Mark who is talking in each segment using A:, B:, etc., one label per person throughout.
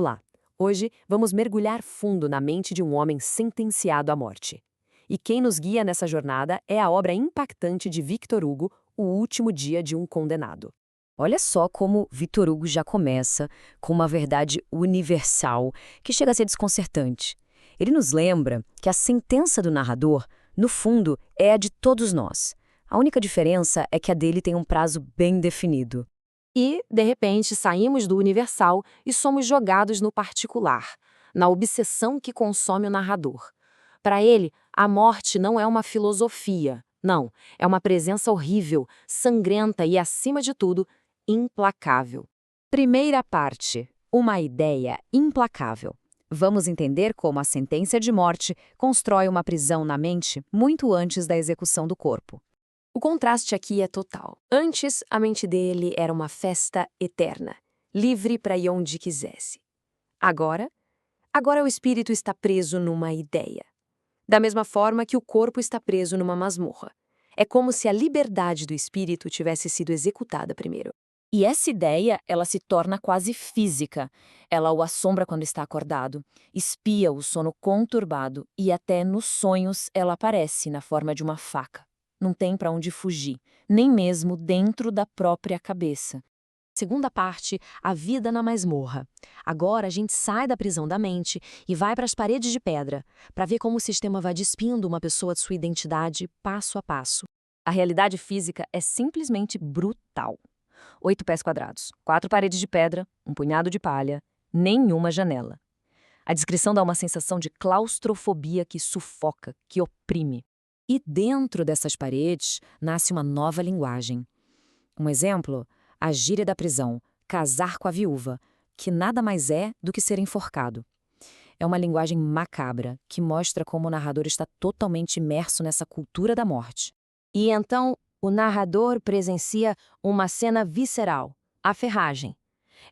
A: Olá! Hoje vamos mergulhar fundo na mente de um homem sentenciado à morte. E quem nos guia nessa jornada é a obra impactante de Victor Hugo, O Último Dia de um Condenado.
B: Olha só como Victor Hugo já começa com uma verdade universal que chega a ser desconcertante. Ele nos lembra que a sentença do narrador, no fundo, é a de todos nós. A única diferença é que a dele tem um prazo bem definido.
A: E, de repente, saímos do universal e somos jogados no particular, na obsessão que consome o narrador. Para ele, a morte não é uma filosofia, não, é uma presença horrível, sangrenta e, acima de tudo, implacável.
B: Primeira parte, uma ideia implacável. Vamos entender como a sentença de morte constrói uma prisão na mente muito antes da execução do corpo.
A: O contraste aqui é total. Antes, a mente dele era uma festa eterna, livre para ir onde quisesse. Agora o espírito está preso numa ideia. Da mesma forma que o corpo está preso numa masmorra. É como se a liberdade do espírito tivesse sido executada primeiro.
B: E essa ideia, ela se torna quase física. Ela o assombra quando está acordado, espia o sono conturbado e até nos sonhos ela aparece na forma de uma faca. Não tem para onde fugir, nem mesmo dentro da própria cabeça. Segunda parte, a vida na masmorra. Agora a gente sai da prisão da mente e vai para as paredes de pedra, para ver como o sistema vai despindo uma pessoa de sua identidade passo a passo. A realidade física é simplesmente brutal. 8 pés quadrados, 4 paredes de pedra, um punhado de palha, nenhuma janela. A descrição dá uma sensação de claustrofobia que sufoca, que oprime. E dentro dessas paredes nasce uma nova linguagem. Um exemplo, a gíria da prisão, casar com a viúva, que nada mais é do que ser enforcado. É uma linguagem macabra que mostra como o narrador está totalmente imerso nessa cultura da morte.
A: E então, o narrador presencia uma cena visceral, a ferragem.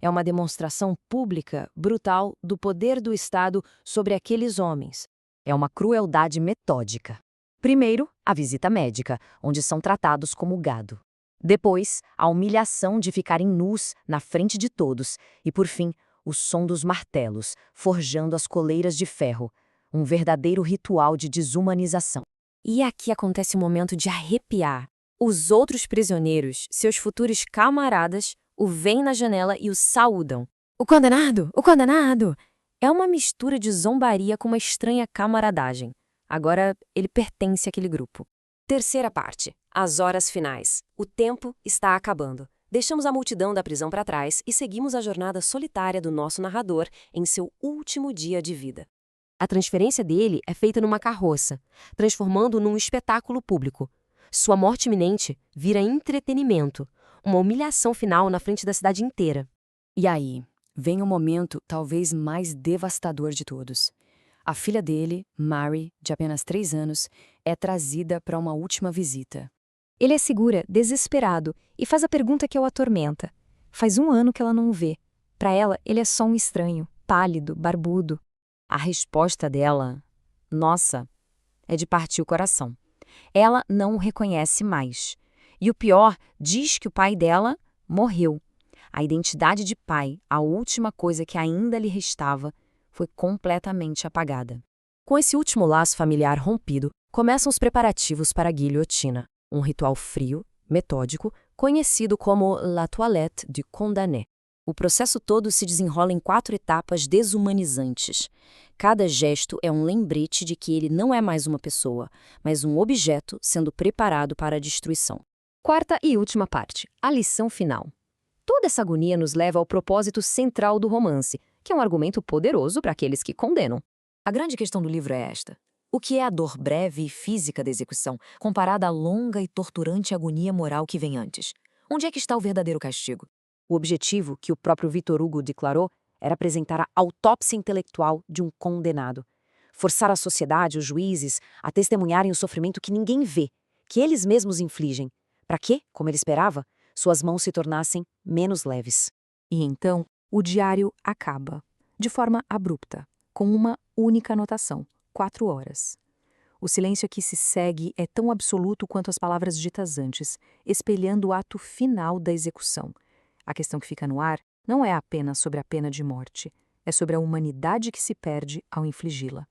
A: É uma demonstração pública, brutal, do poder do Estado sobre aqueles homens.
B: É uma crueldade metódica. Primeiro, a visita médica, onde são tratados como gado. Depois, a humilhação de ficarem nus na frente de todos. E, por fim, o som dos martelos, forjando as coleiras de ferro. Um verdadeiro ritual de desumanização.
A: E aqui acontece um momento de arrepiar. Os outros prisioneiros, seus futuros camaradas, o veem na janela e o saúdam. O condenado! O condenado! É uma mistura de zombaria com uma estranha camaradagem. Agora ele pertence àquele grupo. Terceira parte. As horas finais. O tempo está acabando. Deixamos a multidão da prisão para trás e seguimos a jornada solitária do nosso narrador em seu último dia de vida. A transferência dele é feita numa carroça, transformando-o num espetáculo público. Sua morte iminente vira entretenimento, uma humilhação final na frente da cidade inteira.
B: E aí, vem o momento talvez mais devastador de todos. A filha dele, Mary, de apenas 3 anos, é trazida para uma última visita.
C: Ele a segura, desesperado, e faz a pergunta que o atormenta. Faz 1 ano que ela não o vê. Para ela, ele é só um estranho, pálido, barbudo.
B: A resposta dela, nossa, é de partir o coração. Ela não o reconhece mais. E o pior, diz que o pai dela morreu. A identidade de pai, a última coisa que ainda lhe restava, foi completamente apagada. Com esse último laço familiar rompido, começam os preparativos para a guilhotina, um ritual frio, metódico, conhecido como La Toilette du Condamné. O processo todo se desenrola em 4 etapas desumanizantes. Cada gesto é um lembrete de que ele não é mais uma pessoa, mas um objeto sendo preparado para a destruição.
A: Quarta e última parte, a lição final. Toda essa agonia nos leva ao propósito central do romance, que é um argumento poderoso para aqueles que condenam.
B: A grande questão do livro é esta. O que é a dor breve e física da execução, comparada à longa e torturante agonia moral que vem antes? Onde é que está o verdadeiro castigo? O objetivo, que o próprio Victor Hugo declarou, era apresentar a autópsia intelectual de um condenado. Forçar a sociedade, os juízes, a testemunharem o sofrimento que ninguém vê, que eles mesmos infligem, para que, como ele esperava, suas mãos se tornassem menos leves.
C: E então, o diário acaba, de forma abrupta, com uma única anotação: 4 horas. O silêncio que se segue é tão absoluto quanto as palavras ditas antes, espelhando o ato final da execução. A questão que fica no ar não é apenas sobre a pena de morte, É sobre a humanidade que se perde ao infligi-la.